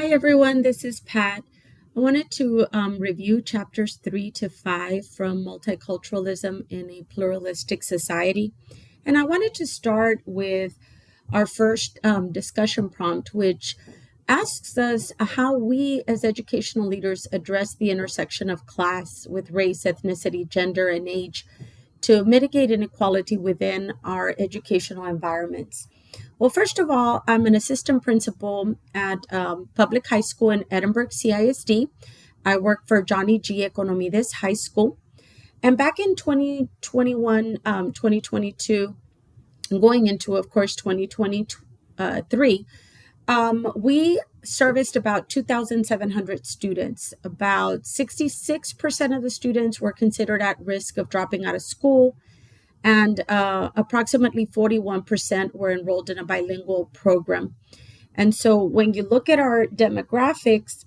Hi, everyone. This is Pat. I wanted to review chapters 3 to 5 from Multiculturalism in a Pluralistic Society. And I wanted to start with our first discussion prompt, which asks us how we as educational leaders address the intersection of class with race, ethnicity, gender, and age to mitigate inequality within our educational environments. Well, first of all, I'm an assistant principal at public high school in Edinburgh, CISD. I work for Johnny G. Economides High School. And back in 2021, 2022, going into, of course, 2023, we serviced about 2,700 students. About 66% of the students were considered at risk of dropping out of school, and approximately 41% were enrolled in a bilingual program. And so when you look at our demographics,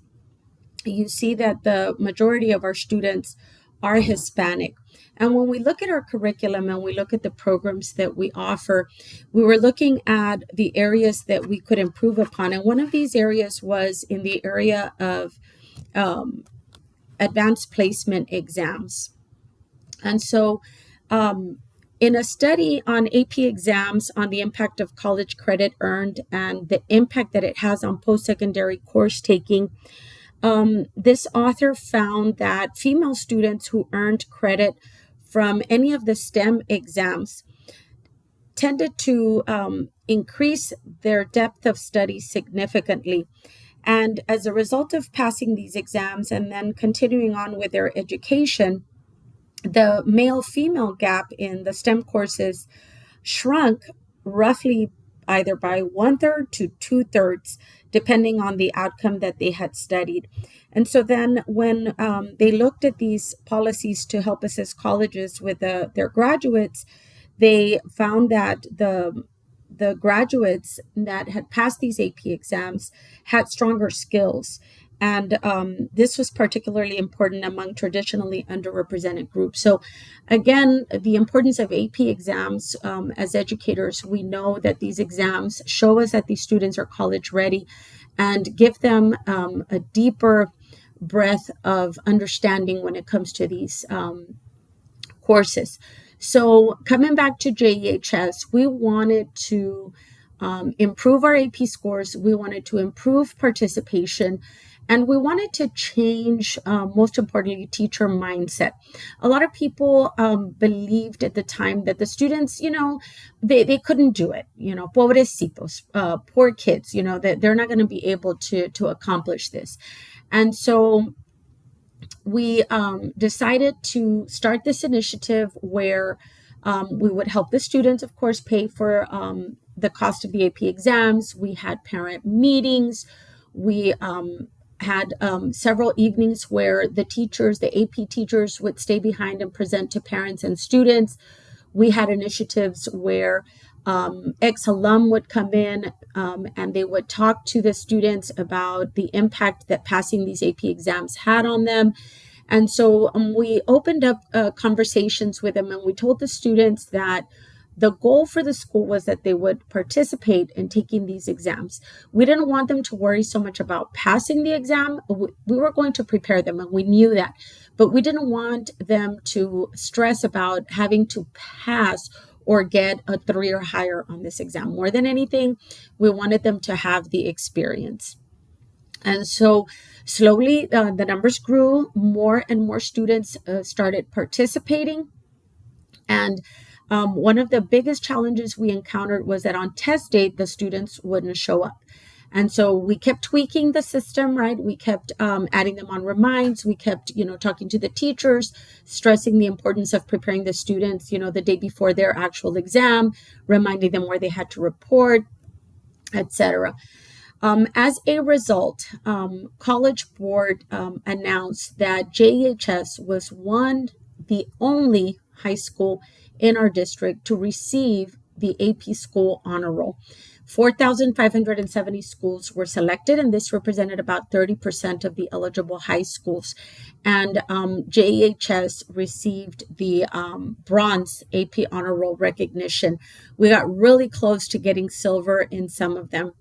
you see that the majority of our students are Hispanic. And when we look at our curriculum and we look at the programs that we offer, we were looking at the areas that we could improve upon. And one of these areas was in the area of advanced placement exams. And so in a study on AP exams on the impact of college credit earned and the impact that it has on post-secondary course taking, this author found that female students who earned credit from any of the STEM exams tended to increase their depth of study significantly. And as a result of passing these exams and then continuing on with their education, the male-female gap in the STEM courses shrunk roughly either by 1/3 to 2/3, depending on the outcome that they had studied. And so then when they looked at these policies to help assist colleges with their graduates, they found that the graduates that had passed these AP exams had stronger skills. And this was particularly important among traditionally underrepresented groups. So again, the importance of AP exams as educators, we know that these exams show us that these students are college ready and give them a deeper breadth of understanding when it comes to these courses. So coming back to JEHS, we wanted to improve our AP scores. We wanted to improve participation. And we wanted to change, most importantly, teacher mindset. A lot of people believed at the time that the students, they couldn't do it, pobrecitos, poor kids, that they're not going to be able to accomplish this. And so we decided to start this initiative where we would help the students, of course, pay for the cost of the AP exams. We had parent meetings. We had several evenings where the AP teachers would stay behind and present to parents and students. We had initiatives where ex-alum would come in and they would talk to the students about the impact that passing these AP exams had on them. And so we opened up conversations with them, and we told the students that the goal for the school was that they would participate in taking these exams. We didn't want them to worry so much about passing the exam. We were going to prepare them, and we knew that. But we didn't want them to stress about having to pass or get a 3 or higher on this exam. More than anything, we wanted them to have the experience. And so slowly the numbers grew. More and more students started participating. And one of the biggest challenges we encountered was that on test date, the students wouldn't show up. And so we kept tweaking the system, right? We kept adding them on reminds. We kept, talking to the teachers, stressing the importance of preparing the students, the day before their actual exam, reminding them where they had to report, etc. As a result, College Board announced that JEHS was the only high school in our district to receive the AP School Honor Roll. 4,570 schools were selected, and this represented about 30% of the eligible high schools. And JEHS received the bronze AP Honor Roll recognition. We got really close to getting silver in some of them.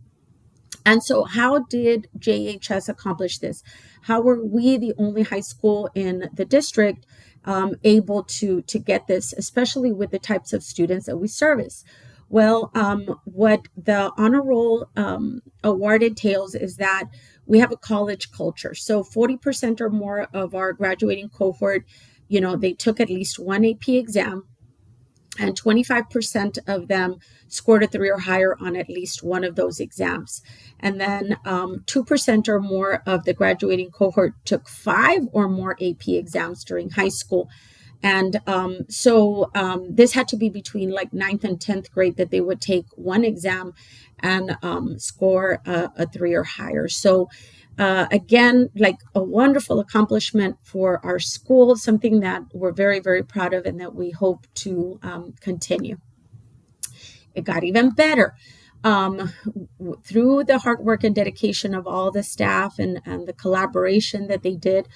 And so, how did JHS accomplish this? How were we the only high school in the district able to get this, especially with the types of students that we service? Well, what the honor roll award entails is that we have a college culture. So 40% or more of our graduating cohort, they took at least one AP exam, and 25% of them scored a 3 or higher on at least one of those exams. And then 2% or more of the graduating cohort took 5 or more AP exams during high school. And this had to be between like 9th and 10th grade that they would take one exam and score a 3 or higher. So again, like a wonderful accomplishment for our school, something that we're very, very proud of and that we hope to continue. It got even better. Through the hard work and dedication of all the staff and the collaboration that they did,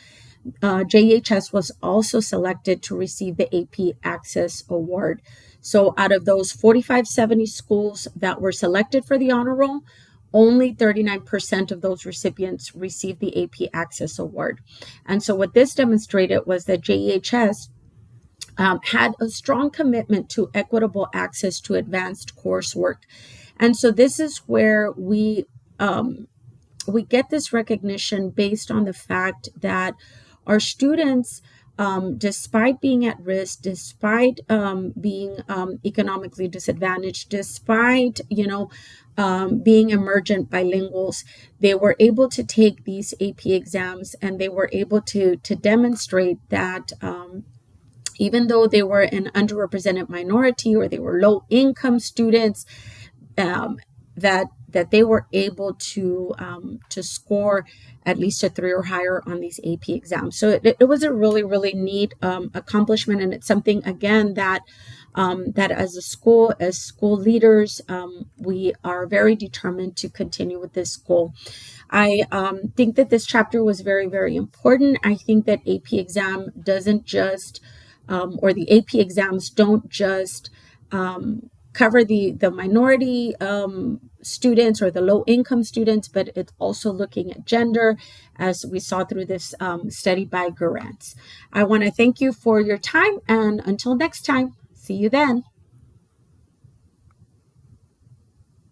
JHS was also selected to receive the AP Access Award. So out of those 4570 schools that were selected for the honor roll, only 39% of those recipients received the AP Access Award. And so what this demonstrated was that JHS had a strong commitment to equitable access to advanced coursework. And so this is where we get this recognition based on the fact that our students, despite being at risk, despite being economically disadvantaged, despite being emergent bilinguals, they were able to take these AP exams, and they were able to demonstrate that even though they were an underrepresented minority or they were low income students, that they were able to score at least a 3 or higher on these AP exams. So it was a really, really neat accomplishment, and it's something again that as school leaders, we are very determined to continue with this goal. I think that this chapter was very, very important. I think that AP exam doesn't just or the AP exams don't just cover the minority students or the low income students, but it's also looking at gender, as we saw through this study by Garantz. I want to thank you for your time, and until next time, see you then.